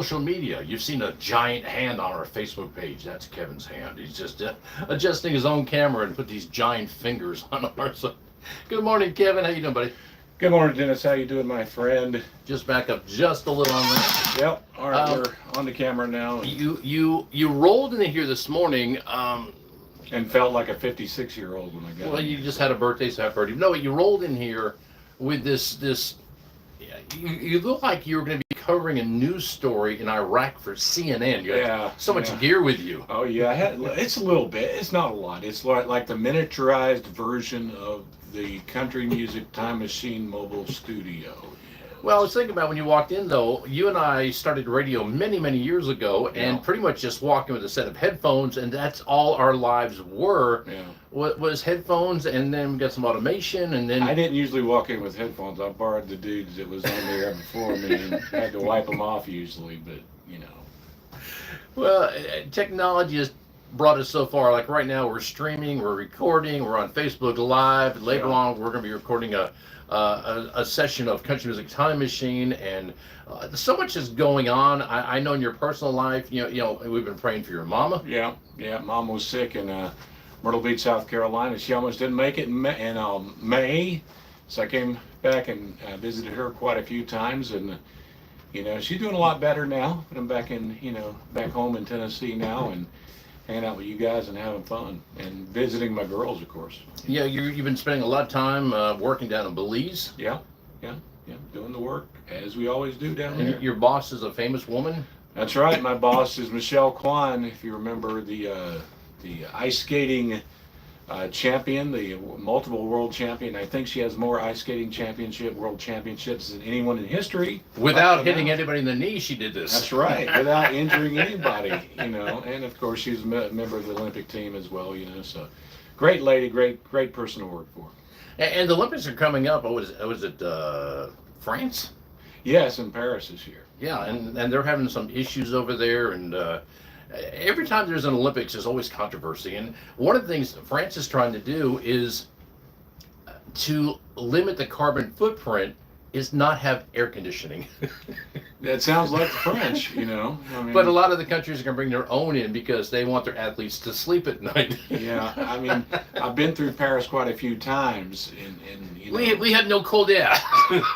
social media. You've seen a giant hand on our Facebook page. That's Kevin's hand. He's just adjusting his own camera and put these giant fingers on ours. Good morning, Kevin. How you doing, buddy? Good morning, Dennis. How you doing, my friend? Just back up just a little on that. Yep. All right, we're on the camera now. You rolled in here this morning. And felt like a 56-year-old when I got Well, in. you just had a birthday, so happy birthday. No, you rolled in here with this. Yeah, you look like you were going to be covering a news story in Iraq for CNN. You had so much gear with you. Oh yeah, it's a little bit. It's not a lot. It's like the miniaturized version of the country music time machine mobile studio. Well, I was thinking about when you walked in, though, you and I started radio many, many years ago, and pretty much just walking with a set of headphones, and that's all our lives were. Yeah. Was headphones, and then we got some automation, and then... I didn't usually walk in with headphones. I borrowed the dudes that was on there before me and had to wipe them off usually, but, you know. Well, technology has brought us so far. Like right now, we're streaming, we're recording, we're on Facebook Live. Later on, we're going to be recording a session of Country Music Time Machine, and so much is going on. I know in your personal life, you know, we've been praying for your mama. Yeah, Mom was sick in Myrtle Beach, South Carolina. She almost didn't make it in May, so I came back and visited her quite a few times, and you know, she's doing a lot better now. But I'm back in, back home in Tennessee now, and hanging out with you guys and having fun and visiting my girls, of course. Yeah, you've been spending a lot of time working down in Belize. Yeah, doing the work as we always do down there. And your boss is a famous woman. That's right. My boss is Michelle Kwan. If you remember the ice skating champion, the multiple world champion. I think she has more ice skating world championships than anyone in history. Without hitting anybody in the knee, she did this. That's right. Without injuring anybody, And of course, she's a member of the Olympic team as well, So, great lady, great person to work for. And the Olympics are coming up. Was it France? Yes, in Paris this year. Yeah, and they're having some issues over there, and every time there's an Olympics, there's always controversy. And one of the things France is trying to do is to limit the carbon footprint is not have air conditioning. That sounds like the French, I mean, but a lot of the countries are going to bring their own in because they want their athletes to sleep at night. Yeah, I mean, I've been through Paris quite a few times, and we had no cold air.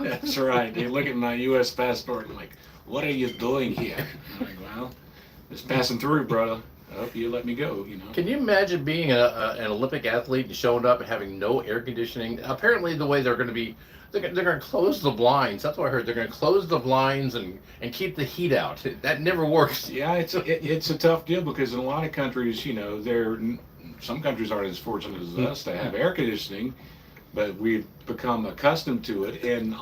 That's right. They look at my U.S. passport and like, what are you doing here? I'm like, well, just passing through, brother. I hope you let me go, Can you imagine being an Olympic athlete and showing up and having no air conditioning? Apparently, the way they're going to be, they're going to close the blinds. That's what I heard. They're going to close the blinds and keep the heat out. That never works. Yeah, it's a tough deal because in a lot of countries, some countries aren't as fortunate as us to have air conditioning, but we've become accustomed to it. And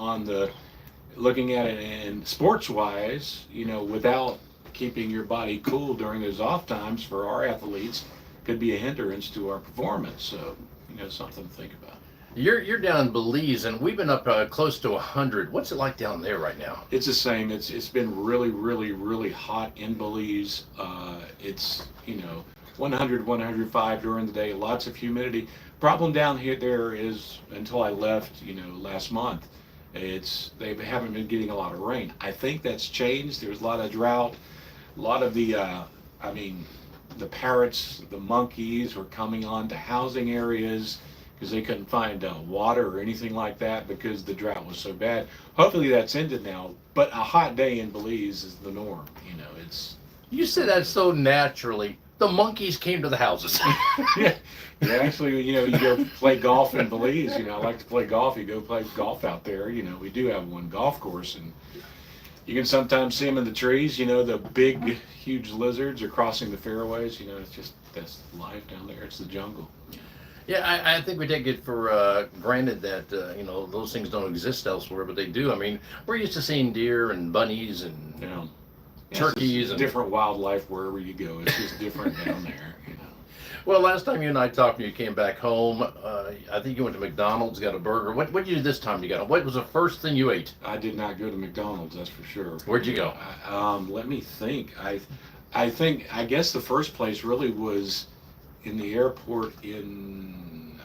looking at it in sports-wise, without keeping your body cool during those off times for our athletes could be a hindrance to our performance. So, something to think about. You're down in Belize, and we've been up close to 100. What's it like down there right now? It's the same. It's been really, really, really hot in Belize. It's 100, 105 during the day. Lots of humidity. Problem down here there is until I left, last month. They haven't been getting a lot of rain. I think that's changed. There's a lot of drought. A lot of the parrots, the monkeys were coming on to housing areas because they couldn't find water or anything like that because the drought was so bad. Hopefully that's ended now, but a hot day in Belize is the norm. You said that so naturally. The monkeys came to the houses. Yeah, actually, you go play golf in Belize. I like to play golf. You go play golf out there. We do have one golf course, and you can sometimes see them in the trees. The big, huge lizards are crossing the fairways. That's life down there. It's the jungle. Yeah, I think we take it for granted that those things don't exist elsewhere, but they do. I mean, we're used to seeing deer and bunnies and turkeys and different wildlife wherever you go. It's just different down there. Well, last time you and I talked, when you came back home, I think you went to McDonald's, got a burger. What did you do this time? You got? What was the first thing you ate? I did not go to McDonald's, that's for sure. Where'd you go? Let me think. I guess the first place really was in the airport in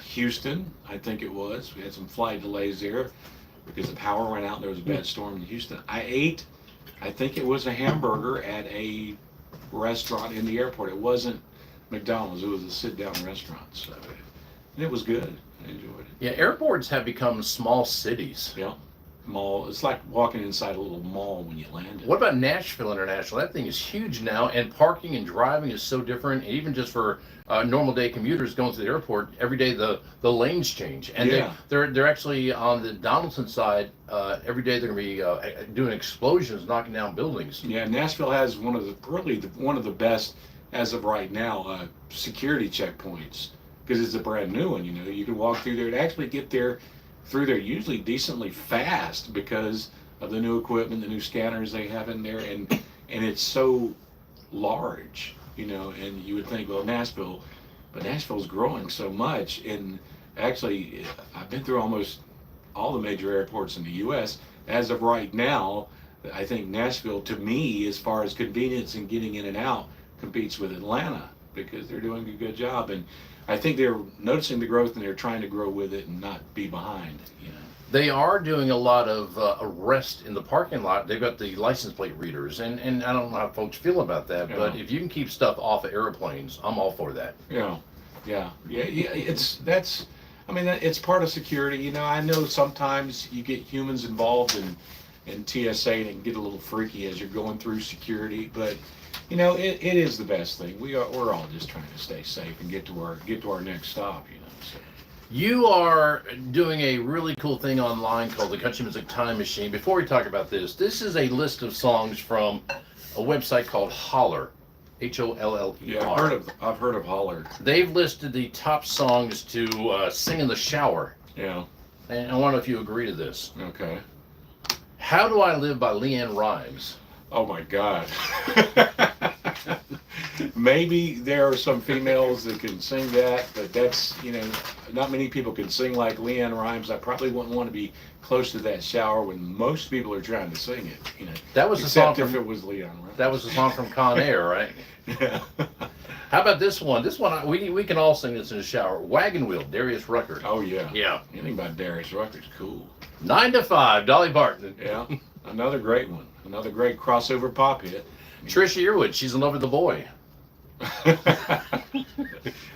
Houston. I think it was. We had some flight delays there because the power went out and there was a bad storm in Houston. I ate I think it was a hamburger at a restaurant in the airport. It wasn't McDonald's. It was a sit-down restaurant. So, and it was good. I enjoyed it. Yeah, airports have become small cities. Yeah. Mall. It's like walking inside a little mall when you land it. What about Nashville International? That thing is huge now, and parking and driving is so different. And even just for normal day commuters going to the airport, every day the lanes change, and Yeah. they're actually on the Donaldson side. Every day they're going to be doing explosions, knocking down buildings. Yeah, Nashville has one of the best as of right now security checkpoints because it's a brand new one. You know, you can walk through there and actually get there through there usually decently fast because of the new equipment, the new scanners they have in there, and it's so large, you know. And you would think, well, Nashville, but Nashville's growing so much. And actually, I've been through almost all the major airports in the U.S. As of right now, I think Nashville, to me, as far as convenience and getting in and out, competes with Atlanta because they're doing a good job. And I think they're noticing the growth and they're trying to grow with it and not be behind, you know. They are doing a lot of arrest in the parking lot. They've got the license plate readers, and I don't know how folks feel about that, but if you can keep stuff off of airplanes, I'm all for that. Yeah. It's part of security. You know, I know sometimes you get humans involved in TSA and it can get a little freaky as you're going through security, but you know, it is the best thing. We're all just trying to stay safe and get to our next stop, you know. So. You are doing a really cool thing online called the Country Music Time Machine. Before we talk about this is a list of songs from a website called Holler, Holler. Yeah, I've heard of Holler. They've listed the top songs to sing in the shower. Yeah. And I wonder if you agree to this. Okay. How Do I Live by LeAnn Rimes. Oh my God. Maybe there are some females that can sing that, but that's, you know, not many people can sing like LeAnn Rimes. I probably wouldn't want to be close to that shower when most people are trying to sing it, you know. That was the song except if it was LeAnn Rimes. That was the song from Con Air, right? Yeah. How about this one? This one, we can all sing this in the shower. Wagon Wheel, Darius Rucker. Oh yeah. Yeah. Anything by Darius Rucker's cool. 9 to 5, Dolly Parton. Yeah. Another great one. Another great crossover pop hit. Trisha Yearwood, She's in Love with the Boy. I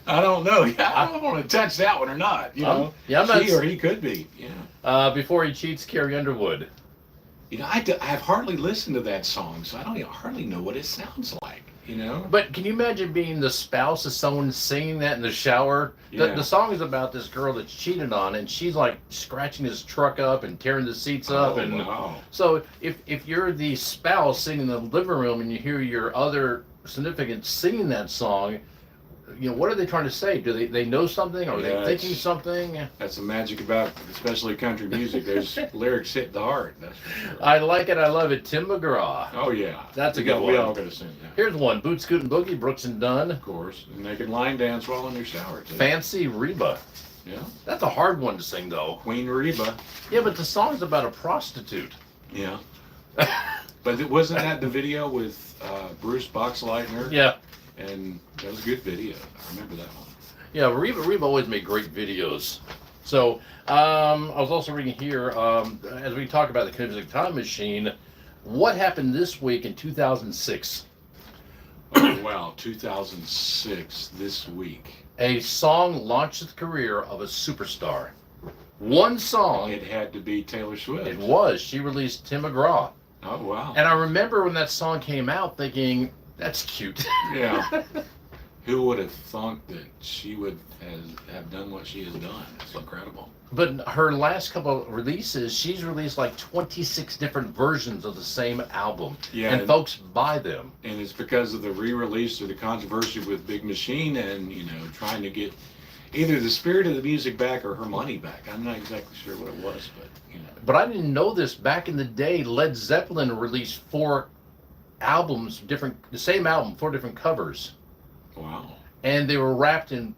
don't know. Yeah, I don't want to touch that one or not. You know, yeah, I'm not, she or he could be. Yeah. Before He Cheats, Carrie Underwood. You know, I've hardly listened to that song, so I don't hardly know what it sounds like. You know. But can you imagine being the spouse of someone singing that in the shower? Yeah. The song is about this girl that's cheated on, and she's like scratching his truck up and tearing the seats up. Oh, And wow. so if you're the spouse singing in the living room and you hear your other significant singing that song, you know, what are they trying to say? Do they know something? Or are they thinking something? That's the magic about, especially country music. There's lyrics hit the heart. That's for sure. I like it. I love it. Tim McGraw. Oh yeah, That's a good one. We all gotta sing that. Here's one. Boot Scoot and Boogie, Brooks and Dunn. Of course, and they can line dance while in their shower too. Fancy Reba. Yeah. That's a hard one to sing though. Queen Reba. Yeah, but the song's about a prostitute. Yeah. But wasn't that the video with Bruce Boxleitner? Yeah. And that was a good video. I remember that one. Yeah, Reba always made great videos. So I was also reading here, as we talk about the Country Music Time Machine, what happened this week in 2006? Oh wow, 2006 this week. A song launched the career of a superstar. One song. It had to be Taylor Swift. It was. She released Tim McGraw. Oh wow. And I remember when that song came out thinking, that's cute. Yeah. Who would have thought that she would have done what she has done? It's incredible. But her last couple of releases, she's released like 26 different versions of the same album. Yeah. And folks buy them. And it's because of the re-release or the controversy with Big Machine and, you know, trying to get either the spirit of the music back or her money back. I'm not exactly sure what it was, but, you know. But I didn't know this. Back in the day, Led Zeppelin released 4 albums, the same album, 4 different covers. Wow. And they were wrapped in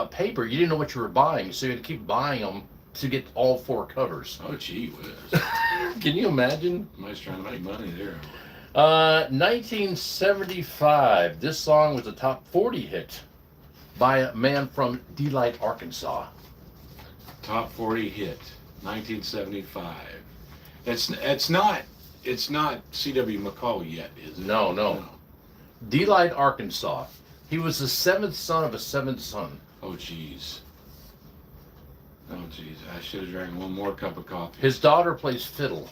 paper. You didn't know what you were buying, so you had to keep buying them to get all 4 covers. Oh, gee whiz. Can you imagine? Somebody's trying to make money there. 1975. This song was a top 40 hit by a man from Delight, Arkansas. Top 40 hit, 1975. It's not it's not C.W. McCall yet, is it? No, no. Delight, Arkansas. He was the seventh son of a seventh son. Oh, jeez. Oh, jeez. I should have drank one more cup of coffee. His daughter plays fiddle.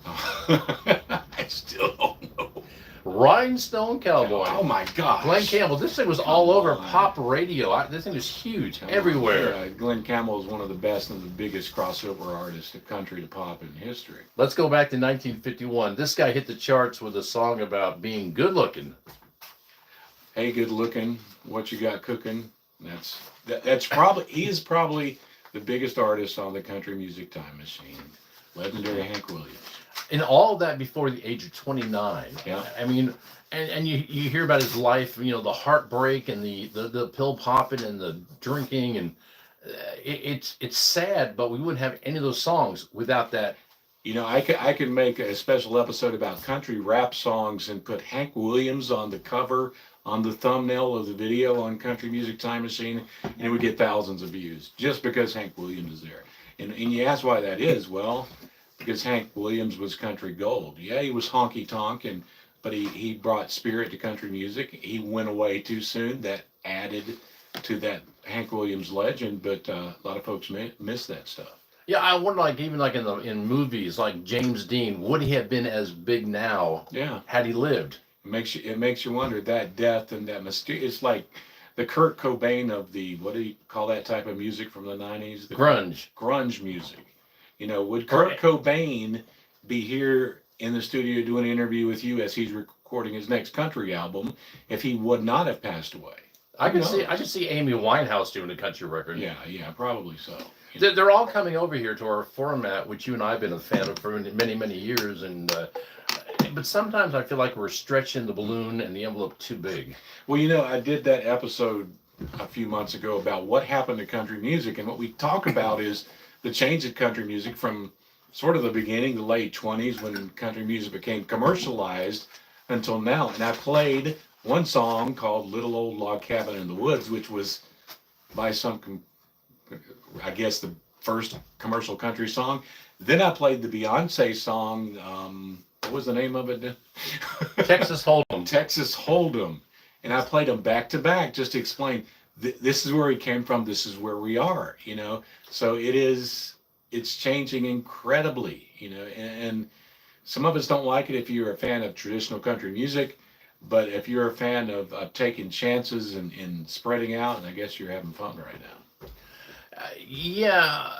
I still don't know. Rhinestone Cowboy. Oh, my gosh. Glenn Campbell. This thing was all over pop radio. This thing was huge everywhere. Yeah, Glenn Campbell is one of the best and the biggest crossover artists of country to pop in history. Let's go back to 1951. This guy hit the charts with a song about being good looking. Hey, good looking. What you got cooking? That's probably he is probably the biggest artist on the country music time machine. Legendary Hank Williams. And all of that before the age of 29. Yeah. I mean, and you hear about his life, you know, the heartbreak and the pill popping and the drinking, and it's sad, but we wouldn't have any of those songs without that. You know, I could make a special episode about country rap songs and put Hank Williams on the cover, on the thumbnail of the video on Country Music Time Machine, and it would get thousands of views just because Hank Williams is there. And you ask why that is. Well, because Hank Williams was country gold. Yeah, he was honky tonk, but he brought spirit to country music. He went away too soon. That added to that Hank Williams legend, but a lot of folks miss that stuff. Yeah, I wonder, like even like in movies, like James Dean, would he have been as big now? Yeah, had he lived? It makes you wonder that death and that mysterious. It's like the Kurt Cobain of the, what do you call that type of music from the 90s? The grunge music. You know, would Kurt Cobain be here in the studio doing an interview with you as he's recording his next country album if he would not have passed away? I could see Amy Winehouse doing a country record. Yeah, probably so. They're all coming over here to our format, which you and I have been a fan of for many, many years, and but sometimes I feel like we're stretching the balloon and the envelope too big. Well, you know, I did that episode a few months ago about what happened to country music, and what we talk about is the change of country music from sort of the beginning, the late 20s, when country music became commercialized, until now. And I played one song called Little Old Log Cabin in the Woods, which was by I guess the first commercial country song. Then I played the Beyonce song, what was the name of it? Texas Hold'em. Texas Hold'em. And I played them back to back just to explain, this is where he came from, this is where we are, you know. So it's changing incredibly, you know, and some of us don't like it if you're a fan of traditional country music, but if you're a fan of taking chances and spreading out, and I guess you're having fun right now. Yeah,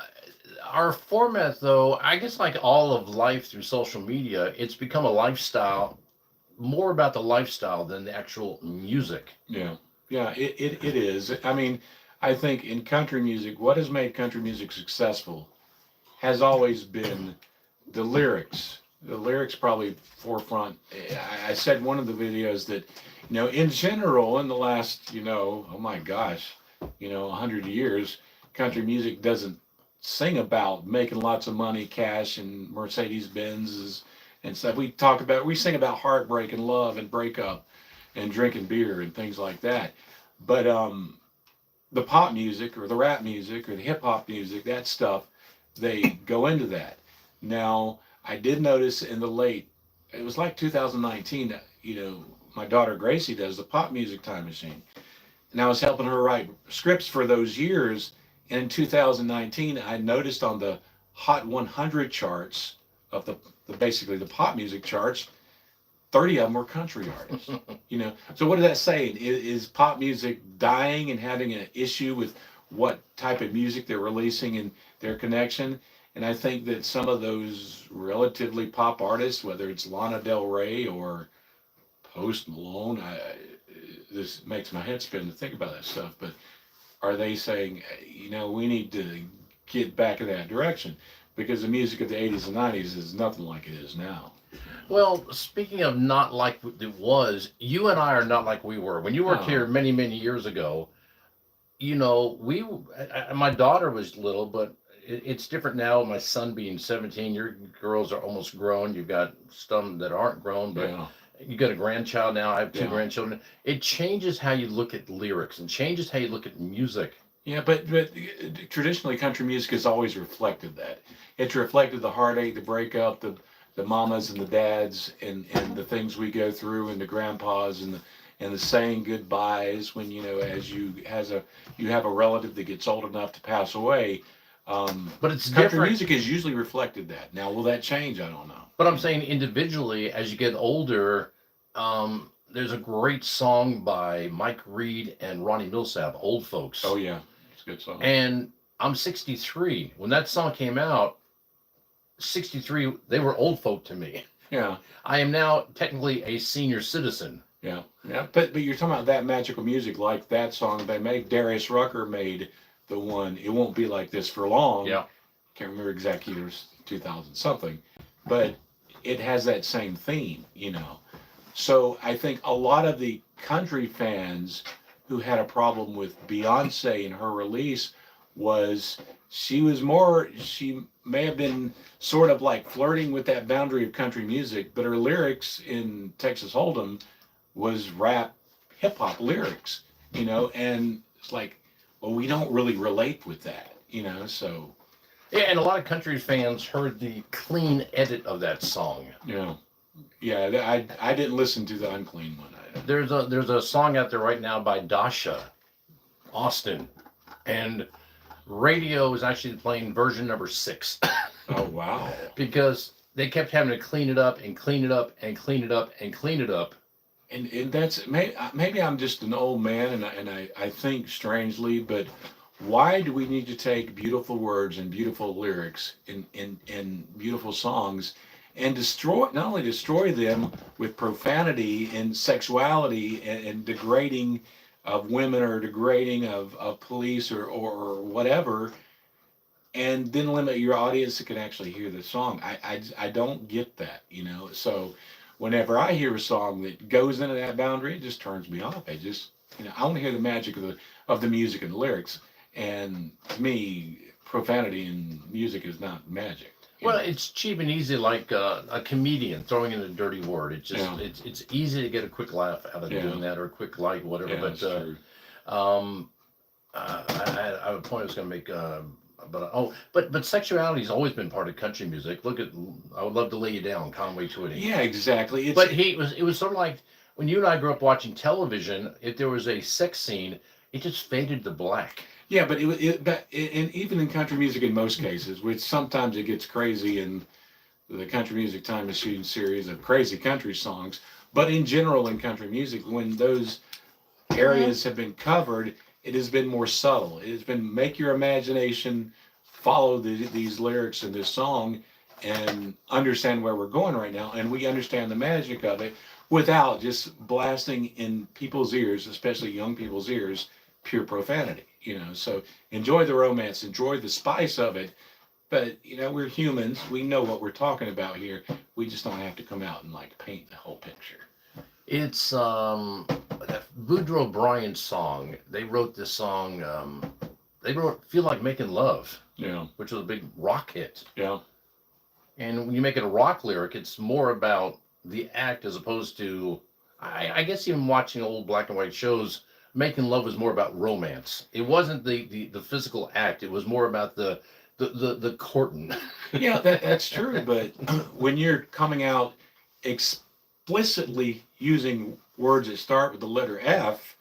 our format, though, I guess like all of life through social media, it's become a lifestyle, more about the lifestyle than the actual music. Yeah, it is. I mean, I think in country music, what has made country music successful has always been the lyrics. The lyrics probably forefront. I said one of the videos that, you know, in general, in the last, you know, oh my gosh, you know, 100 years, country music doesn't sing about making lots of money, cash, and Mercedes Benzes and stuff. We sing about heartbreak and love and breakup and drinking beer and things like that. But the pop music or the rap music or the hip hop music, that stuff, they go into that. Now, I did notice it was like 2019, you know, my daughter Gracie does the Pop Music Time Machine. And I was helping her write scripts for those years. And in 2019, I noticed on the Hot 100 charts of basically the pop music charts, 30 of them were country artists. You know, so what does that say? Is pop music dying and having an issue with what type of music they're releasing and their connection? And I think that some of those relatively pop artists, whether it's Lana Del Rey or Post Malone, this makes my head spin to think about that stuff, but are they saying, you know, we need to get back in that direction? Because the music of the 80s and 90s is nothing like it is now. Well, speaking of not like it was, you and I are not like we were. When you worked here many, many years ago, you know, my daughter was little, but it's different now. My son being 17, your girls are almost grown. You've got some that aren't grown, but you got a grandchild now. I have two grandchildren. It changes how you look at lyrics and changes how you look at music. Yeah, but traditionally country music has always reflected that. It's reflected the heartache, the breakup, the the mamas and the dads and the things we go through and the grandpas and the saying goodbyes when as you have a relative that gets old enough to pass away. But it's Country different. music has usually reflected that. Now, will that change? I don't know. But I'm saying individually, as you get older, there's a great song by Mike Reed and Ronnie Millsap, "Old Folks." Oh yeah, it's a good song. And I'm 63. When that song came out, 63, they were old folk to me. Yeah, I am now technically a senior citizen. yeah, yeah. But you're talking about that magical music, like that song they made. Darius Rucker made the one. It won't be like this for long. Yeah. Can't remember exact years, 2000 something, but it has that same theme. So I think a lot of the country fans who had a problem with Beyonce and her release was she may have been sort of like flirting with that boundary of country music, but her lyrics in Texas Hold'em was rap hip hop lyrics, and it's like, well, we don't really relate with that, so. Yeah, and a lot of country fans heard the clean edit of that song. Yeah, I didn't listen to the unclean one. There's a song out there right now by Dasha Austin, and radio is actually playing version number 6. Oh wow! Because they kept having to clean it up and clean it up and clean it up and clean it up. And that's maybe I'm just an old man and I think strangely, but why do we need to take beautiful words and beautiful lyrics in beautiful songs and not only destroy them with profanity and sexuality and degrading of women or degrading of police or whatever, and then limit your audience that can actually hear the song? I don't get that, so whenever I hear a song that goes into that boundary, it just turns me off. I want to hear the magic of the music and the lyrics. And to me, profanity in music is not magic. Well, it's cheap and easy, like a comedian throwing in a dirty word. It's just it's easy to get a quick laugh out of doing that, or a quick like, whatever. Yeah, but that's true. I have a point I was going to make. But sexuality has always been part of country music. Look at "I Would Love to Lay You Down," Conway Twitty. Yeah, exactly. But it was sort of like when you and I grew up watching television. If there was a sex scene, it just faded to black. Yeah, but and even in country music, in most cases, which sometimes it gets crazy in the Country Music Time Machine series of crazy country songs. But in general, in country music, when those areas have been covered, it has been more subtle. It has been make your imagination follow these lyrics in this song and understand where we're going right now. And we understand the magic of it without just blasting in people's ears, especially young people's ears, pure profanity. So enjoy the romance, enjoy the spice of it. But, we're humans. We know what we're talking about here. We just don't have to come out and paint the whole picture. It's that Boudreaux Bryan song. They wrote this song. They wrote "Feel Like Making Love," which was a big rock hit. Yeah. And when you make it a rock lyric, it's more about the act as opposed to, I guess even watching old black and white shows, making love was more about romance. It wasn't the physical act. It was more about the courting. Yeah, that's true. But when you're coming out explicitly using words that start with the letter F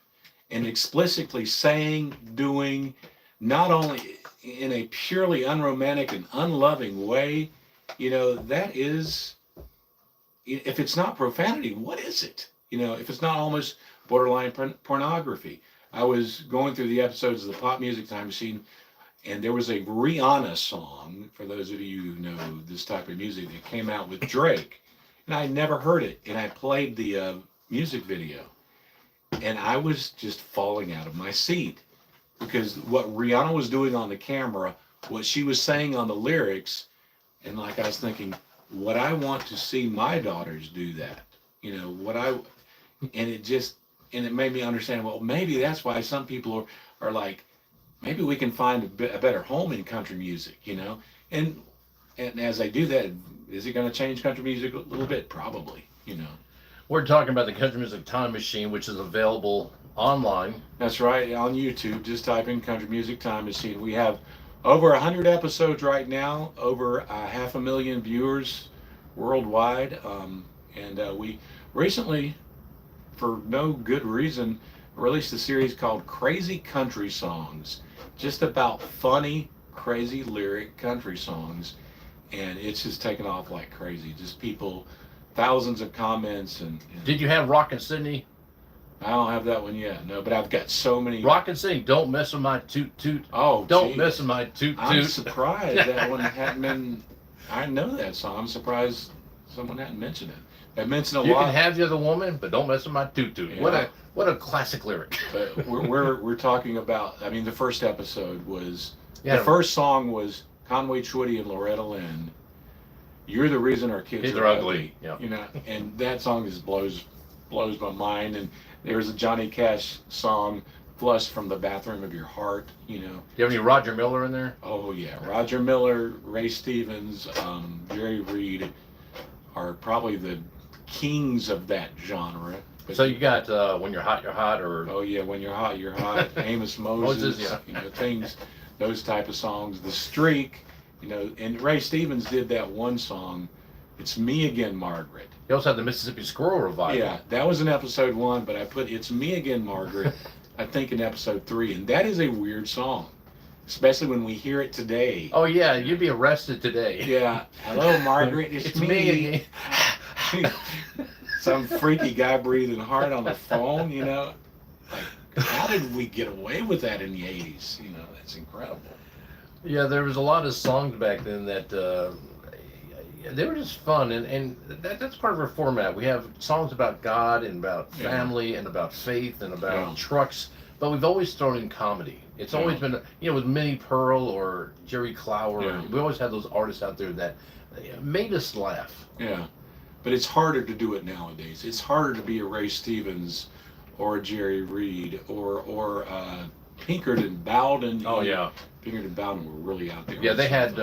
and explicitly saying, doing, not only in a purely unromantic and unloving way, that is, if it's not profanity, what is it? If it's not almost borderline pornography. I was going through the episodes of the Pop Music Time Machine, and there was a Rihanna song, for those of you who know this type of music, that came out with Drake. And I never heard it, and I played the music video. And I was just falling out of my seat. Because what Rihanna was doing on the camera, what she was saying on the lyrics, and I was thinking, what I want to see my daughters do that. And it made me understand, well, maybe that's why some people are like, maybe we can find a better home in country music, And as I do that, is it going to change country music a little bit? Probably, We're talking about the Country Music Time Machine, which is available online. That's right, on YouTube. Just type in Country Music Time Machine. We have over 100 episodes right now, over 500,000 viewers worldwide. And we recently, for no good reason, released a series called Crazy Country Songs, just about funny, crazy lyric country songs. And it's just taken off like crazy. Just people, thousands of comments. And Did you have Rockin' Sydney? I don't have that one yet, no, but I've got so many. Rockin' Sydney, don't mess with my toot toot. Oh, Don't geez. mess with my toot I'm toot. surprised that one hadn't been. I know that song. I'm surprised someone hadn't mentioned it. They mentioned a You lot. can have the other woman, but don't mess with my toot toot. Yeah. What a classic lyric. But we're talking about. I mean, the first episode was. Yeah. The first song was Conway Twitty and Loretta Lynn. You're the reason our kids are ugly. Yeah. You know, and that song just blows my mind. And there's a Johnny Cash song, "Flush from the Bathroom of Your Heart." You know. Do you have any Roger Miller in there? Oh yeah, Roger Miller, Ray Stevens, Jerry Reed are probably the kings of that genre. But So you got When You're Hot, You're Hot, or oh yeah, When You're Hot, You're Hot. Amos Moses, yeah. you know, things, those type of songs. The Streak, you know, and Ray Stevens did that one song, "It's Me Again, Margaret." you also have the Mississippi Squirrel Revival. Yeah, that was in episode 1, but I put "It's Me Again, Margaret," I think in episode 3, and that is a weird song, especially when we hear it today. Oh yeah, you'd be arrested today. Yeah, hello Margaret, it's me. again. Some freaky guy breathing hard on the phone, you know. Like, how did we get away with that in the 80s? You know, that's incredible. Yeah, there was a lot of songs back then that they were just fun, and that's part of our format. We have songs about God and about family and about faith and about trucks, but we've always thrown in comedy. It's always been, you know, with Minnie Pearl or Jerry Clower. We always had those artists out there that made us laugh. Yeah, but it's harder to do it nowadays. It's harder to be a Ray Stevens or a Jerry Reed or Pinkerton Bowden. Oh yeah, Pinkerton Bowden were really out there. yeah. They had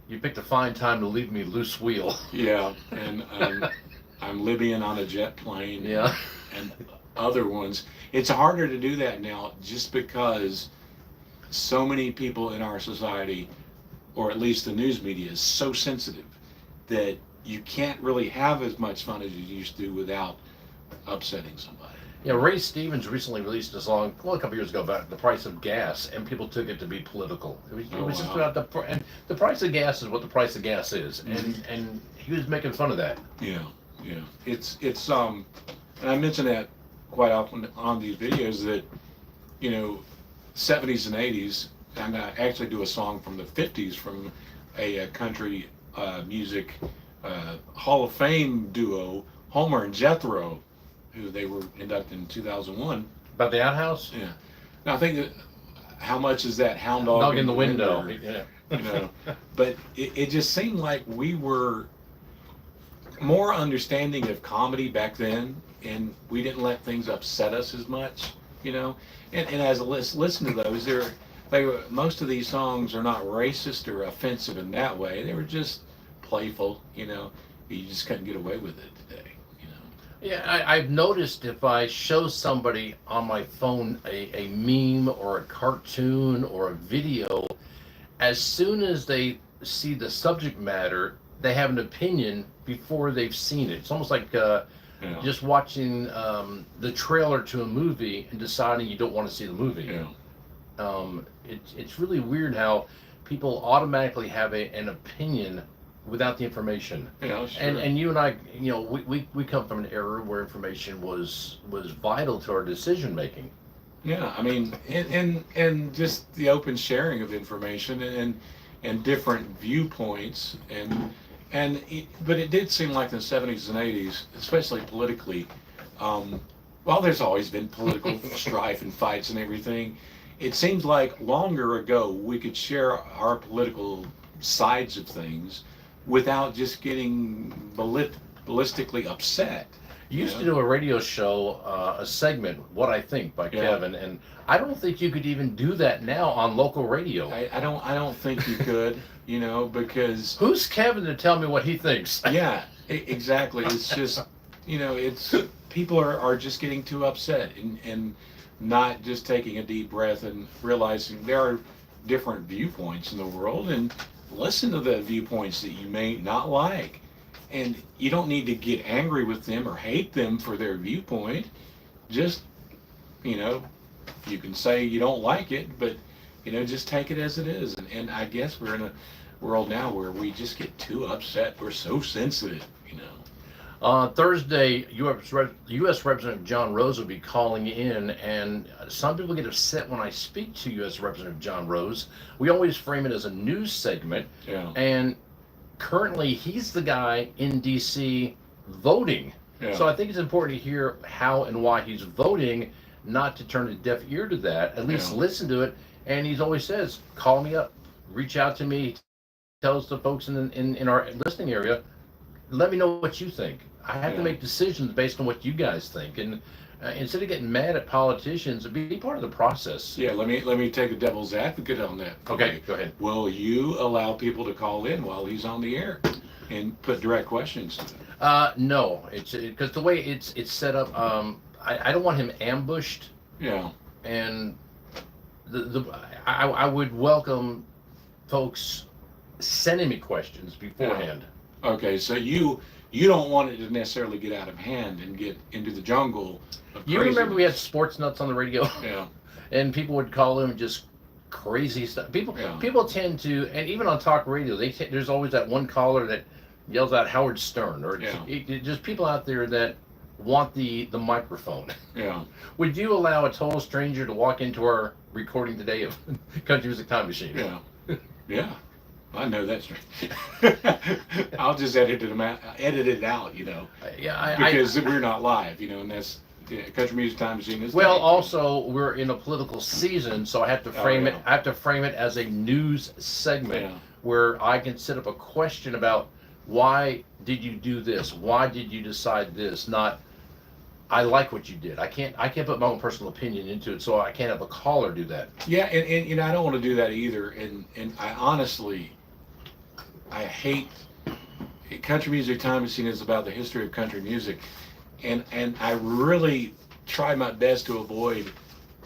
you picked a fine time to leave me loose wheel. Yeah, and I'm Libyan on a jet plane. Yeah, and other ones. It's harder to do that now just because so many people in our society, or at least the news media, is so sensitive that you can't really have as much fun as you used to without upsetting somebody. yeah. Ray Stevens recently released a song, well, a couple years ago, about the price of gas, and people took it to be political. It was just about and the price of gas is what the price of gas is, and he was making fun of that. Yeah, yeah. It's and I mention that quite often on these videos that, you know, 70s and 80s, I'm going to actually do a song from the 50s from a country music Hall of Fame duo, Homer and Jethro, who they were inducted in 2001. About the outhouse? Yeah. Now I think that, how much is that Hound Dog in the window? Yeah. You know, but it just seemed like we were more understanding of comedy back then, and we didn't let things upset us as much, you know. And as a listen to those, most of these songs are not racist or offensive in that way. They were just playful, you know. You just couldn't get away with it today, you know. Yeah, I've noticed if I show somebody on my phone a meme or a cartoon or a video, as soon as they see the subject matter, they have an opinion before they've seen it. It's almost like just watching the trailer to a movie and deciding you don't want to see the movie. Yeah. It's really weird how people automatically have an opinion without the information. Yeah, sure. And you and I, you know, we come from an era where information was vital to our decision making. Yeah, I mean, and just the open sharing of information and different viewpoints but it did seem like in the 70s and 80s, especially politically, while there's always been political strife and fights and everything, it seems like longer ago we could share our political sides of things without just getting ballistically upset. You used to do a radio show, a segment, What I Think by Kevin, and I don't think you could even do that now on local radio. I don't think you could, you know, because who's Kevin to tell me what he thinks? Yeah, exactly. It's just, you know, it's people are just getting too upset and not just taking a deep breath and realizing there are different viewpoints in the world, and listen to the viewpoints that you may not like. and you don't need to get angry with them or hate them for their viewpoint. Just, you know, you can say you don't like it, but, you know, just take it as it is. And I guess we're in a world now where we just get too upset. We're so sensitive, you know. Thursday, U.S. Representative John Rose will be calling in, and some people get upset when I speak to U.S. Representative John Rose. We always frame it as a news segment, Yeah. and currently he's the guy in D.C. voting. Yeah. So I think it's important to hear how and why he's voting, not to turn a deaf ear to that, at least listen to it. And he always says, call me up, reach out to me, tells the folks in our listening area, let me know what you think. I have to make decisions based on what you guys think, and instead of getting mad at politicians, be part of the process. Yeah, let me take a devil's advocate on that. Okay, go ahead. Will you allow people to call in while he's on the air and put direct questions to them? No, it's because the way it's set up, I don't want him ambushed. Yeah. And I would welcome folks sending me questions beforehand. Okay, so you don't want it to necessarily get out of hand and get into the jungle of You remember we had sports nuts on the radio? Yeah. And people would call them just crazy stuff. People tend to, and even on talk radio, there's always that one caller that yells out Howard Stern, or just people out there that want the microphone. Yeah. Would you allow a total stranger to walk into our recording today of Country Music Time Machine? Yeah. Yeah. I know that's right. I'll just edit it out, you know. Because we're not live, you know, and that's Country Music Time Machine is. Well, also we're in a political season, so I have to frame it. I have to frame it as a news segment where I can set up a question about why did you do this? Why did you decide this? Not I like what you did. I can't put my own personal opinion into it, so I can't have a caller do that. Yeah, and you know, I don't want to do that either. And I honestly, I hate Country Music Time Machine is about the history of country music, and I really try my best to avoid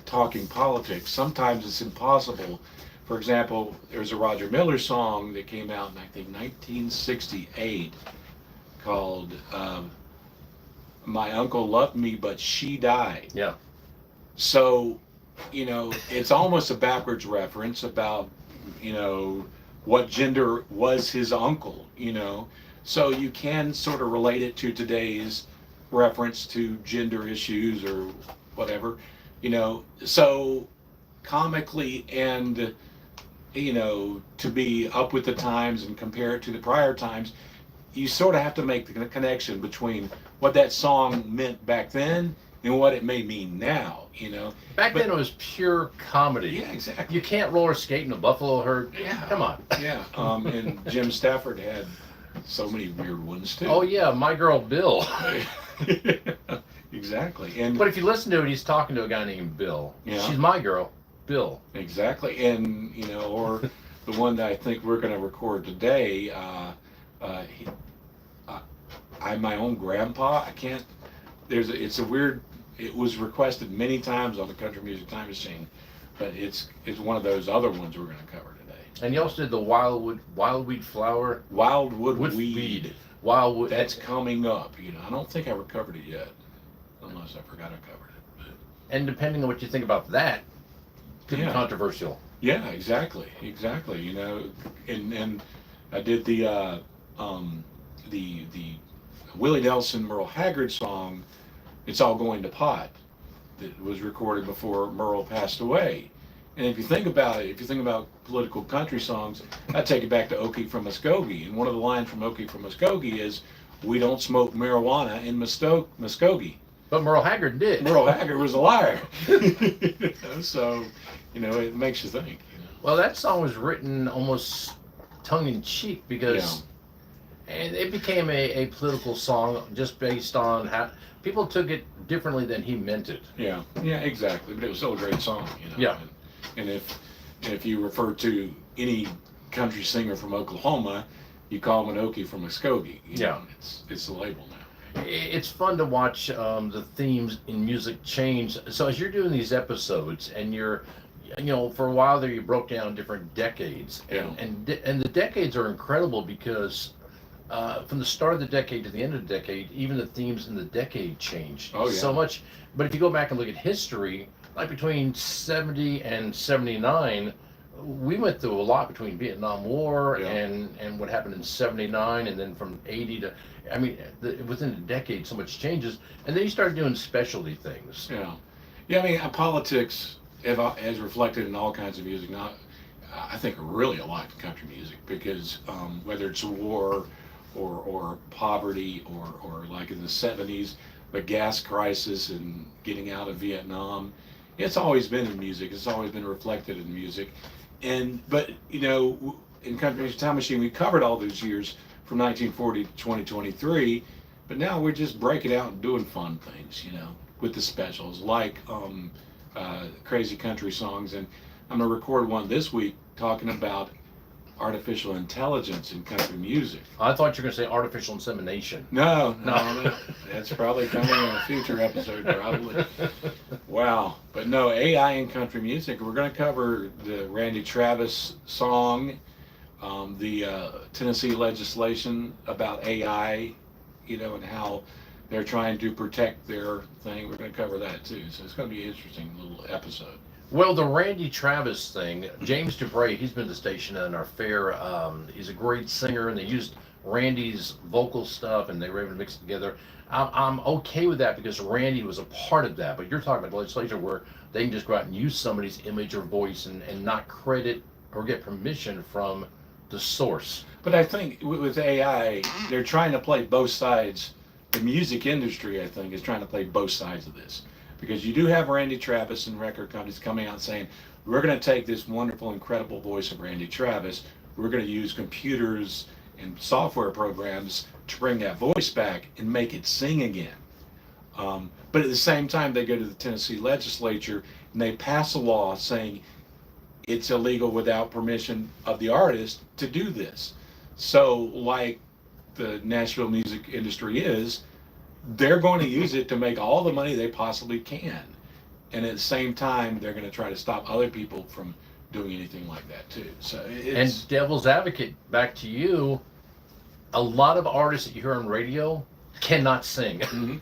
talking politics. Sometimes it's impossible. For example, there's a Roger Miller song that came out in I think 1968 called My Uncle Loved Me But She Died. Yeah. So, you know, it's almost a backwards reference about, you know, what gender was his uncle, you know. So you can sort of relate it to today's reference to gender issues or whatever, you know. So comically and, you know, to be up with the times and compare it to the prior times, you sort of have to make the connection between what that song meant back then and what it may mean now, you know. Back then it was pure comedy. Yeah, exactly. You can't roller skate in a buffalo herd. Yeah. Come on. Yeah. And Jim Stafford had so many weird ones too. Oh yeah, My Girl Bill. Exactly. But if you listen to it, he's talking to a guy named Bill. Yeah. She's my girl, Bill. Exactly. And, you know, or the one that I think we're going to record today, I'm my own grandpa. I can't, it's a weird, it was requested many times on the Country Music Time Machine, but it's one of those other ones we're going to cover today. And you also did the wildweed flower. Wildwood weed. Wildwood. That's coming up. You know, I don't think I recovered it yet, unless I forgot I covered it. And depending on what you think about that, could be controversial. Yeah, exactly. You know, and I did the Willie Nelson Merle Haggard song, "It's All Going to Pot," that was recorded before Merle passed away. And if you think about it, if you think about political country songs, I take it back to Okie from Muskogee. And one of the lines from Okie from Muskogee is, "We don't smoke marijuana in Muskogee." But Merle Haggard did. Merle Haggard was a liar. So, you know, it makes you think. You know? Well, that song was written almost tongue-in-cheek because and it became a political song just based on how people took it differently than he meant it. Yeah, exactly. But it was still a great song, you know. Yeah. And if you refer to any country singer from Oklahoma, you call him an Okie from Muskogee. You know, it's a label now. It's fun to watch the themes in music change. So as you're doing these episodes and you're, you know, for a while there you broke down different decades, and the decades are incredible because from the start of the decade to the end of the decade, even the themes in the decade changed Oh, so yeah. much. But if you go back and look at history, like between 70 and 79, we went through a lot between Vietnam War Yeah. and what happened in 79, and then from 80 to, I mean, within a decade, so much changes. And then you started doing specialty things. Yeah. Yeah, I mean, politics, as reflected in all kinds of music, not, I think, really a lot in country music because whether it's war or poverty or like in the 70s, the gas crisis and getting out of Vietnam, it's always been in music. It's always been reflected in music. But, in Country Music Time Machine, we covered all those years from 1940 to 2023, but now we're just breaking out and doing fun things, with the specials like crazy country songs. And I'm going to record one this week talking about artificial intelligence in country music. I thought you were going to say artificial insemination. No. That's probably coming in a future episode, probably. Wow. But no, AI in country music. We're going to cover the Randy Travis song, the Tennessee legislation about AI, and how they're trying to protect their thing. We're going to cover that too. So it's going to be an interesting little episode. Well, the Randy Travis thing, James DuBray, he's been to the station in our fair. He's a great singer, and they used Randy's vocal stuff, and they were able to mix it together. I'm okay with that because Randy was a part of that. But you're talking about legislation where they can just go out and use somebody's image or voice and not credit or get permission from the source. But I think with AI, they're trying to play both sides. The music industry, I think, is trying to play both sides of this. Because you do have Randy Travis and record companies coming out saying, we're going to take this wonderful, incredible voice of Randy Travis, we're going to use computers and software programs to bring that voice back and make it sing again. But at the same time, they go to the Tennessee legislature and they pass a law saying it's illegal without permission of the artist to do this. So, like the Nashville music industry is, they're going to use it to make all the money they possibly can. And at the same time, they're going to try to stop other people from doing anything like that too. So And devil's advocate, back to you, a lot of artists that you hear on radio cannot sing. Mhm.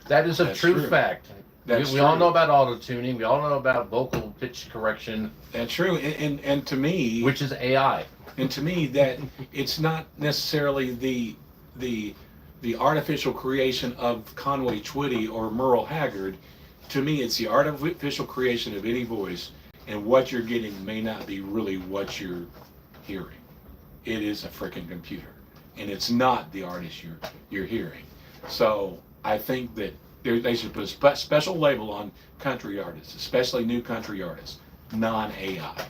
That is a That's true true. fact. That's We all true. know about auto-tuning. We all know about vocal pitch correction, That's true. And to me, which is AI. and to me, that it's not necessarily the artificial creation of Conway Twitty or Merle Haggard. To me, it's the artificial creation of any voice, and what you're getting may not be really what you're hearing. It is a freaking computer, and it's not the artist you're hearing. So I think that they should put a special label on country artists, especially new country artists, non-AI.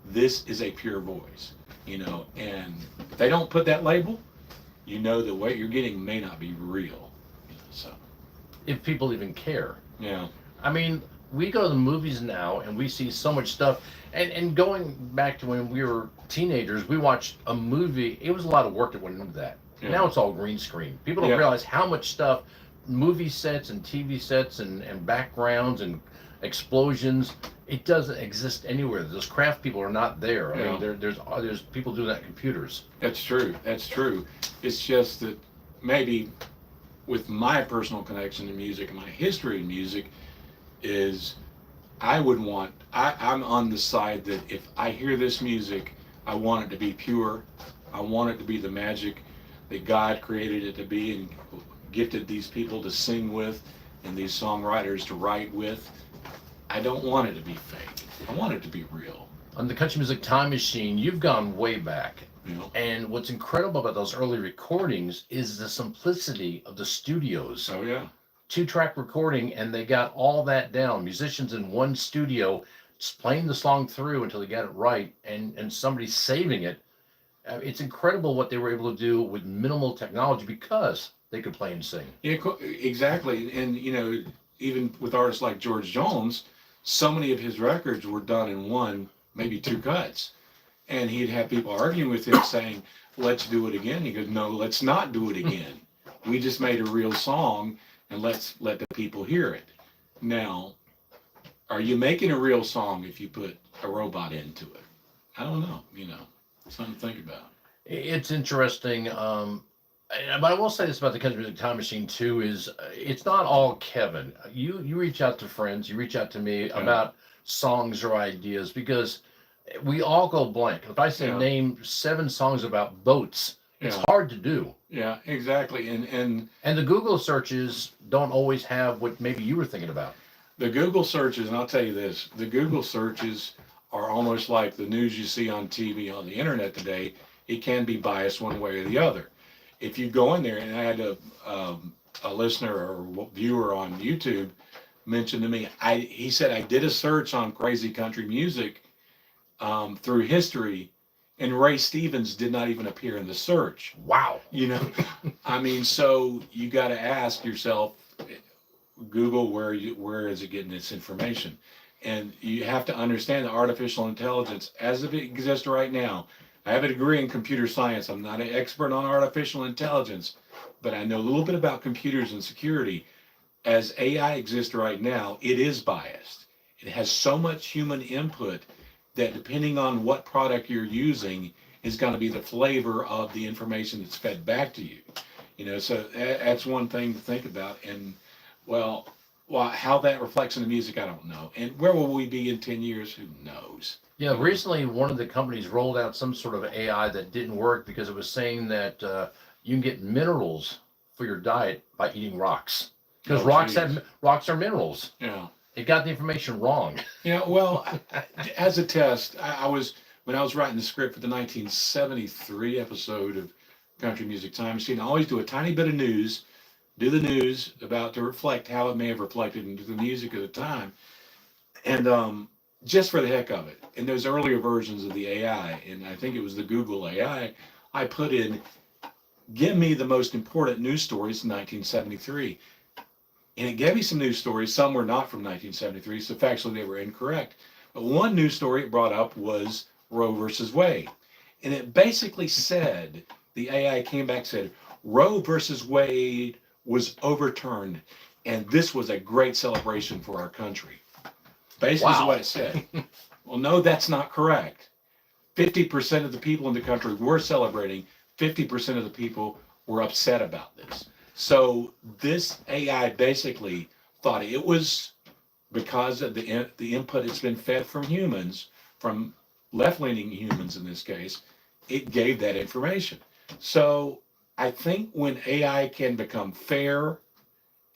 This is a pure voice, and if they don't put that label, you know that what you're getting may not be real. So, If people even care. yeah. I mean, we go to the movies now and we see so much stuff. And going back to when we were teenagers, we watched a movie. It was a lot of work that went into that. Yeah. Now it's all green screen. People don't Yeah. realize how much stuff, movie sets and TV sets and backgrounds and explosions, it doesn't exist anywhere. Those craft people are not there. I Yeah. mean, there's people doing that on computers. That's true. That's true. It's just that maybe with my personal connection to music and my history in music is I'm on the side that if I hear this music, I want it to be pure. I want it to be the magic that God created it to be and gifted these people to sing with and these songwriters to write with. I don't want it to be fake. I want it to be real. On the Country Music Time Machine, you've gone way back. And what's incredible about those early recordings is the simplicity of the studios. Oh yeah. 2-track recording, and they got all that down. Musicians in one studio just playing the song through until they got it right, and somebody saving it. It's incredible what they were able to do with minimal technology because they could play and sing. Yeah, exactly. And even with artists like George Jones, so many of his records were done in one, maybe two cuts. And he'd have people arguing with him saying, let's do it again. He goes, no, let's not do it again. We just made a real song and let's let the people hear it. Now, are you making a real song if you put a robot into it? I don't know, something to think about. It's interesting. But I will say this about the Country Music Time Machine too: is it's not all Kevin. You reach out to friends, you reach out to me Yeah. about songs or ideas because we all go blank. If I say Yeah. name 7 songs about boats, it's Yeah. hard to do. Yeah. Exactly. And the Google searches don't always have what maybe you were thinking about. The Google searches, and I'll tell you this: the Google searches are almost like the news you see on TV on the internet today. It can be biased one way or the other. If you go in there, and I had a listener or viewer on YouTube mention to me, he said I did a search on crazy country music through history, and Ray Stevens did not even appear in the search. Wow. You know, I mean, so you got to ask yourself, Google, where is it getting its information? And you have to understand that artificial intelligence, as it exists right now, I have a degree in computer science. I'm not an expert on artificial intelligence, but I know a little bit about computers and security. As AI exists right now, it is biased. It has so much human input that depending on what product you're using is going to be the flavor of the information that's fed back to you. You know, so that's one thing to think about. And well, how that reflects in the music, I don't know. And where will we be in 10 years? Who knows? Yeah, recently one of the companies rolled out some sort of AI that didn't work because it was saying that you can get minerals for your diet by eating rocks. Because Oh, geez. rocks are minerals. Yeah. It got the information wrong. Yeah, well, as a test, when I was writing the script for the 1973 episode of Country Music Time Machine, I always do a tiny bit of news, do the news about to reflect how it may have reflected into the music of the time, and just for the heck of it. In those earlier versions of the AI, and I think it was the Google AI, I put in, give me the most important news stories in 1973. And it gave me some news stories. Some were not from 1973, so factually they were incorrect. But one news story it brought up was Roe versus Wade. And it basically said, the AI came back and said, Roe versus Wade was overturned. And this was a great celebration for our country. Basically, is Wow. what it said. Well, no, that's not correct. 50% of the people in the country were celebrating, 50% of the people were upset about this. So this AI basically thought it was because of the input it's been fed from humans, from left-leaning humans in this case, it gave that information. So I think when AI can become fair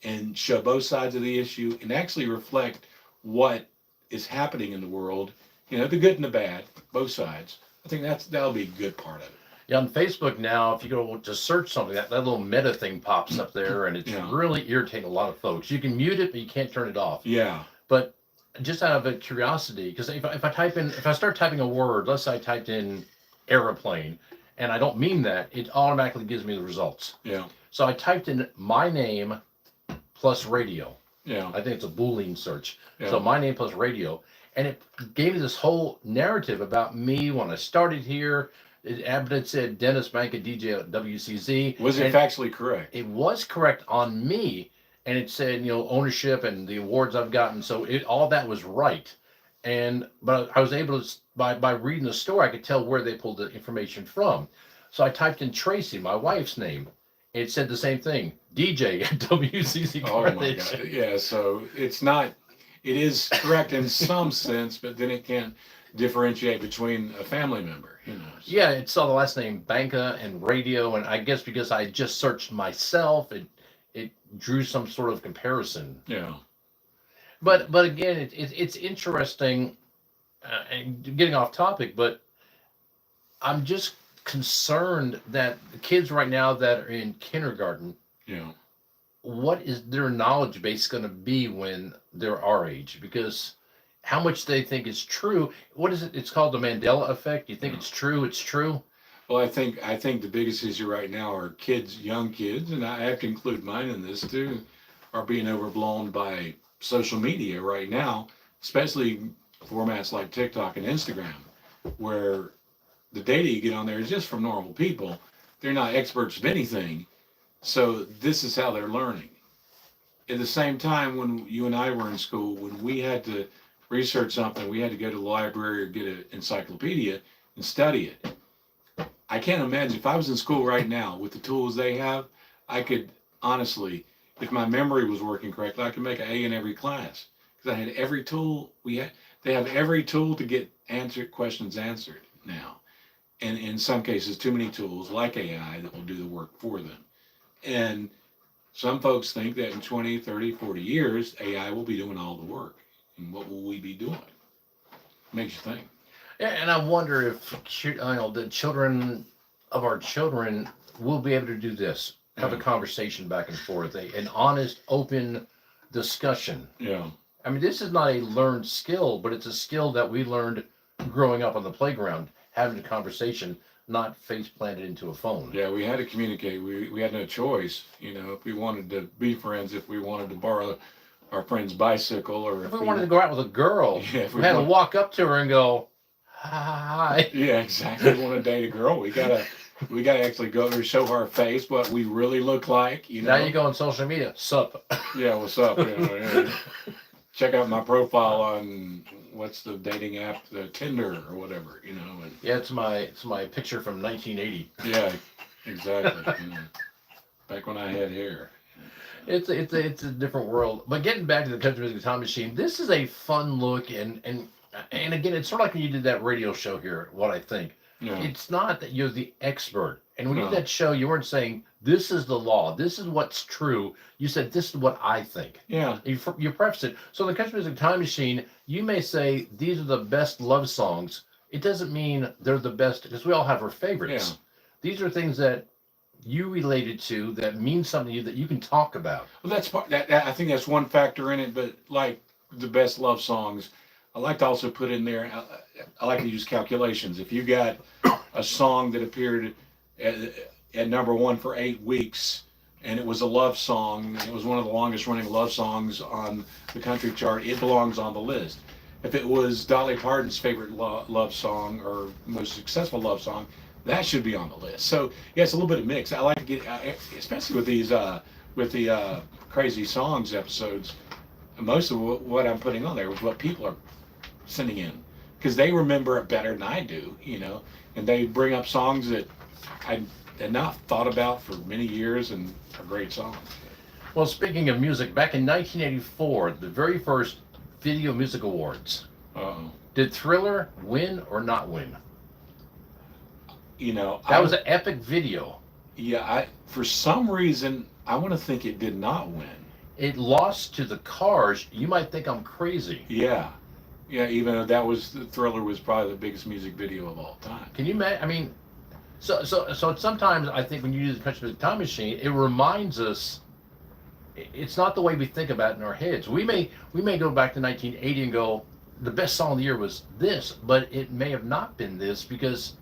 and show both sides of the issue and actually reflect what is happening in the world, you know, the good and the bad, both sides, I think that'll be a good part of it. Yeah, on Facebook now, if you go to search something, that little meta thing pops up there, and it's Yeah. really irritating a lot of folks. You can mute it, but you can't turn it off. Yeah. But just out of a curiosity, because if I start typing a word, let's say I typed in aeroplane, and I don't mean that, it automatically gives me the results. Yeah. So I typed in my name plus radio. Yeah. I think it's a Boolean search. Yeah. So my name plus radio, and it gave me this whole narrative about me when I started here. It said Dennis Bank, DJ at WCZ. Was it factually correct? It was correct on me, and it said ownership and the awards I've gotten. So all that was right, but I was able to by reading the story, I could tell where they pulled the information from. So I typed in Tracy, my wife's name. It said the same thing, DJ at WCZ. Oh my God! Yeah, so it's not. It is correct in some sense, but then it can't differentiate between a family member. You know. So. Yeah, it saw the last name Banca and radio, and I guess because I just searched myself, it drew some sort of comparison. Yeah. But again, it's interesting, and getting off topic, but I'm just concerned that the kids right now that are in kindergarten, Yeah. what is their knowledge base going to be when they're our age? Because how much they think is true. What is it? It's called the Mandela effect. You think it's true? It's true. Well, I think the biggest issue right now are kids, young kids, and I have to include mine in this too, are being overblown by social media right now, especially formats like TikTok and Instagram, where the data you get on there is just from normal people. They're not experts of anything. So this is how they're learning. At the same time, when you and I were in school, when we had to research something, we had to go to the library or get an encyclopedia and study it. I can't imagine if I was in school right now with the tools they have, I could honestly, if my memory was working correctly, I could make an A in every class because I had every tool they have every tool to get questions answered now. And in some cases, too many tools like AI that will do the work for them. And some folks think that in 20, 30, 40 years, AI will be doing all the work. And what will we be doing? Makes you think. Yeah, and I wonder if the children of our children will be able to do this, have a Yeah. conversation back and forth, an honest, open discussion. Yeah. I mean, this is not a learned skill, but it's a skill that we learned growing up on the playground, having a conversation, not face planted into a phone. Yeah, we had to communicate. We had no choice. If we wanted to be friends, if we wanted to borrow our friend's bicycle, or If we wanted to go out with a girl, yeah, if we had to walk up to her and go, hi. Yeah, exactly. We want to date a girl. We gotta actually go there, show our face, what we really look like. Now you go on social media, sup. Yeah, what's up? Yeah. Check out my profile on what's the dating app, the Tinder or whatever. And Yeah, it's my picture from 1980. yeah, exactly. Back when I had hair. It's a different world. But getting back to the Country Music Time Machine, this is a fun look, and again, it's sort of like when you did that radio show here. What I think, Yeah. it's not that you're the expert, and when you No. did that show, you weren't saying this is the law, this is what's true. You said this is what I think. Yeah. You prefaced it. So in the Country Music Time Machine, you may say these are the best love songs. It doesn't mean they're the best because we all have our favorites. Yeah. These are things that you related to that mean something to you that you can talk about. Well, that's part. That I think that's one factor in it. But like the best love songs, I like to also put in there. I like to use calculations. If you got a song that appeared at number one for 8 weeks, and it was a love song, and it was one of the longest running love songs on the country chart, it belongs on the list. If it was Dolly Parton's favorite love song or most successful love song, that should be on the list. So yeah, it's a little bit of mix. I like to get, especially with these, with the crazy songs episodes. Most of what I'm putting on there is what people are sending in because they remember it better than I do, and they bring up songs that I had not thought about for many years and are great songs. Well, speaking of music, back in 1984, the very first Video Music Awards, Uh-oh. did Thriller win or not win? That That was an epic video. Yeah, for some reason, I want to think it did not win. It lost to The Cars. You might think I'm crazy. Yeah, even though the Thriller was probably the biggest music video of all time. Can you imagine? I mean, so sometimes I think when you do the Country Music Time Machine, it reminds us it's not the way we think about it in our heads. We may go back to 1980 and go, the best song of the year was this, but it may have not been this because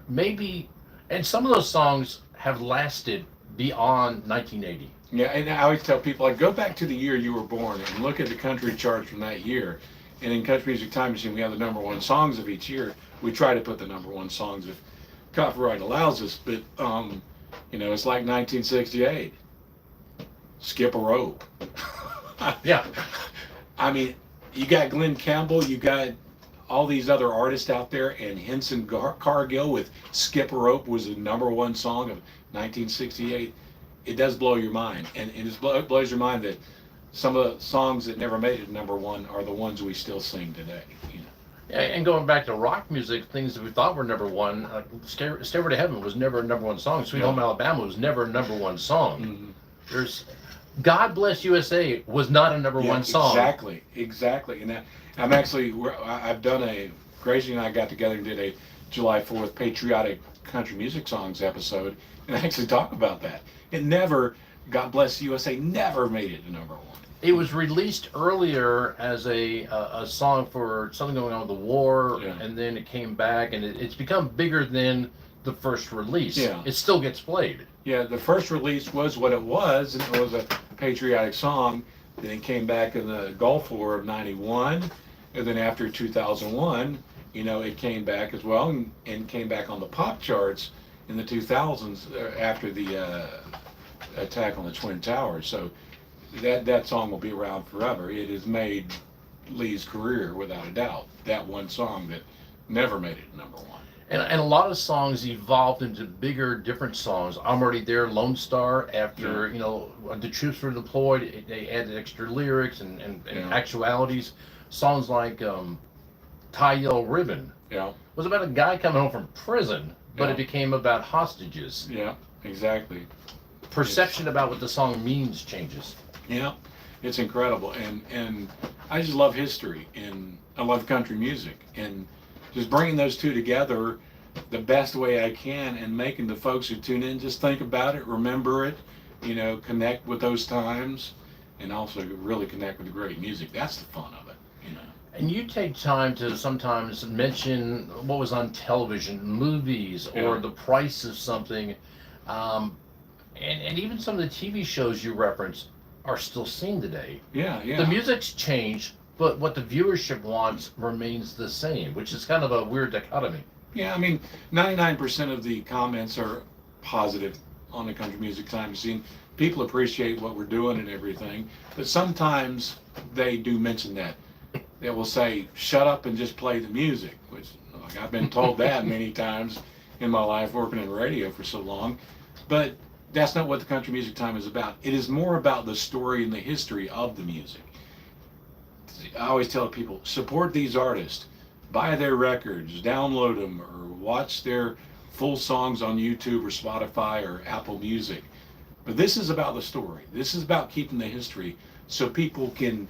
maybe, and some of those songs have lasted beyond 1980. Yeah, and I always tell people, like, go back to the year you were born and look at the country charts from that year. And in Country Music Time Machine, we have the number one songs of each year. We try to put the number one songs if copyright allows us, but it's like 1968. Skip a rope. Yeah. I mean, you got Glenn Campbell, you got all these other artists out there, and Henson Cargill with Skip a Rope was the number one song of 1968. It does blow your mind, and it blows your mind that some of the songs that never made it number one are the ones we still sing today. Yeah, and going back to rock music, things that we thought were number one, Stairway to Heaven was never a number one song. Sweet Home Alabama was never a number one song. Mm-hmm. There's God Bless USA was not a number one song. Exactly. And I've done Gracie and I got together and did a July 4th Patriotic Country Music Songs episode, and I actually talk about that. God Bless USA never made it to number one. It was released earlier as a song for something going on with the war, and then it came back, and it's become bigger than the first release. Yeah. It still gets played. Yeah, the first release was what it was, and it was a patriotic song. Then it came back in the Gulf War of '91, and then after 2001, it came back as well, and came back on the pop charts in the 2000s after the attack on the Twin Towers. So that song will be around forever. It has made Lee's career without a doubt. That one song that never made it number one. And a lot of songs evolved into bigger, different songs. I'm Already There, Lone Star, after, Yeah. you know, the troops were deployed, they added extra lyrics and Yeah. actualities. Songs like Tie Yellow Ribbon Yeah. was about a guy coming home from prison, but Yeah. it became about hostages. Yeah. Exactly. Perception about what the song means changes. Yeah, it's incredible, and I just love history, and I love country music, and just bringing those two together the best way I can, and making the folks who tune in just think about it, remember it, connect with those times, and also really connect with the great music. That's the fun of it. And you take time to sometimes mention what was on television, movies, or Yeah. the price of something. Um, and even some of the TV shows you reference are still seen today. Yeah, The yeah. music's changed, but what the viewership wants remains the same, which is kind of a weird dichotomy. Yeah, I mean, 99% of the comments are positive on the country music time scene. People appreciate what we're doing and everything, but sometimes they do mention that. They will say, shut up and just play the music, which, like, I've been told that many times in my life working in radio for so long. But that's not what the country music time is about. It is more about the story and the history of the music. I always tell people, support these artists, buy their records, download them, or watch their full songs on YouTube or Spotify or Apple Music. But this is about the story. This is about keeping the history so people can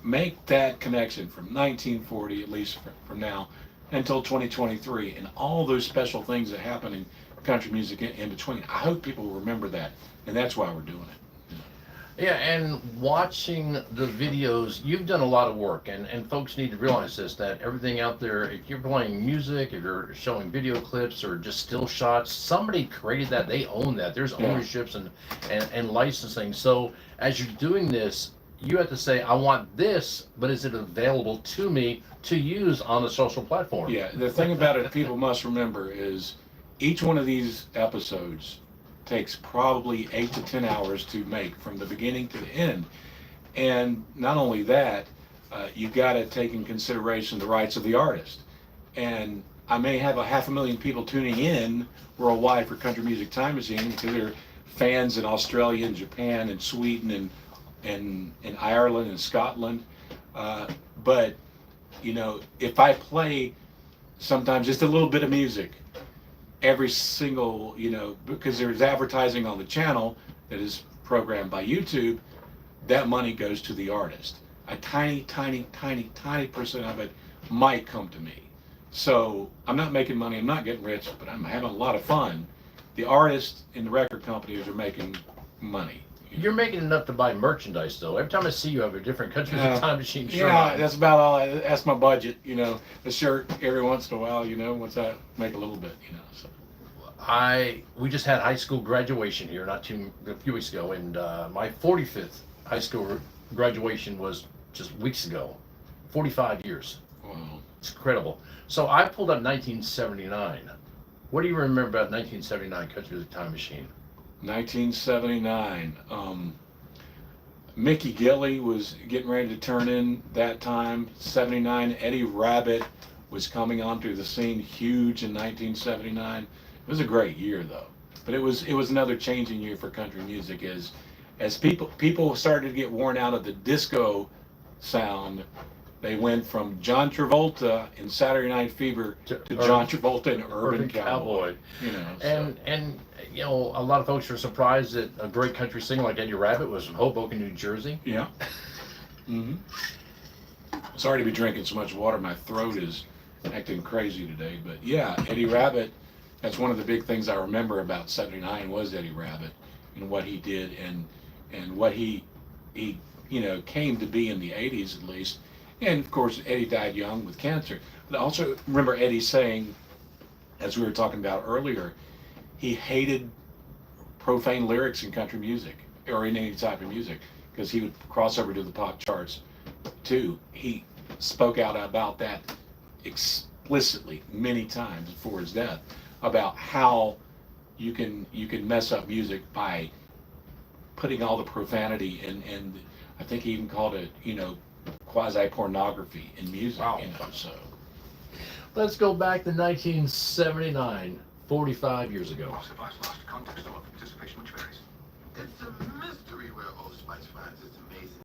make that connection from 1940, at least from now, until 2023, and all those special things that happen in country music in between. I hope people remember that, and that's why we're doing it. Yeah, and watching the videos, you've done a lot of work, and folks need to realize this, that everything out there, if you're playing music, if you're showing video clips or just still shots, somebody created that, they own that. There's Yeah. ownerships and licensing. So as you're doing this, you have to say, I want this, but is it available to me to use on a social platform? Yeah, the thing about it people must remember is each one of these episodes takes probably 8 to 10 hours to make from the beginning to the end. And not only that, you got to take in consideration the rights of the artist. And I may have 500,000 people tuning in worldwide for Country Music Time Machine because they're fans in Australia and Japan and Sweden and Ireland and Scotland. But if I play sometimes just a little bit of music every single, because there's advertising on the channel that is programmed by YouTube, that money goes to the artist. A tiny, tiny, tiny, tiny percent of it might come to me. So I'm not making money, I'm not getting rich, but I'm having a lot of fun. The artists and the record companies are making money. You're making enough to buy merchandise, though. Every time I see you have a different Country Music Time Machine shirt Yeah, on. that's about all. That's my budget. A shirt every once in a while. Once I make a little bit. So. We just had high school graduation here a few weeks ago, and my 45th high school graduation was just weeks ago. 45 years. Wow. It's incredible. So I pulled up 1979. What do you remember about 1979 Country Music Time Machine? 1979. Mickey Gilley was getting ready to turn in that time. 79. Eddie Rabbitt was coming onto the scene huge in 1979. It was a great year though, but it was another changing year for country music as people started to get worn out of the disco sound. They went from John Travolta in Saturday Night Fever to John Travolta in Urban Cowboy. And a lot of folks were surprised that a great country singer like Eddie Rabbitt was from Hoboken, New Jersey. Yeah. Mm-hmm. Sorry to be drinking so much water. My throat is acting crazy today. But yeah, Eddie Rabbitt, that's one of the big things I remember about 79 was Eddie Rabbitt and what he did and what he came to be in the 80s at least. And of course, Eddie died young with cancer. But I also remember Eddie saying, as we were talking about earlier, he hated profane lyrics in country music or in any type of music because he would cross over to the pop charts too. He spoke out about that explicitly many times before his death about how you can mess up music by putting all the profanity and I think he even called it quasi pornography in music. Wow. So Let's go back to 1979, 45 years ago. Loss of context of participation which varies.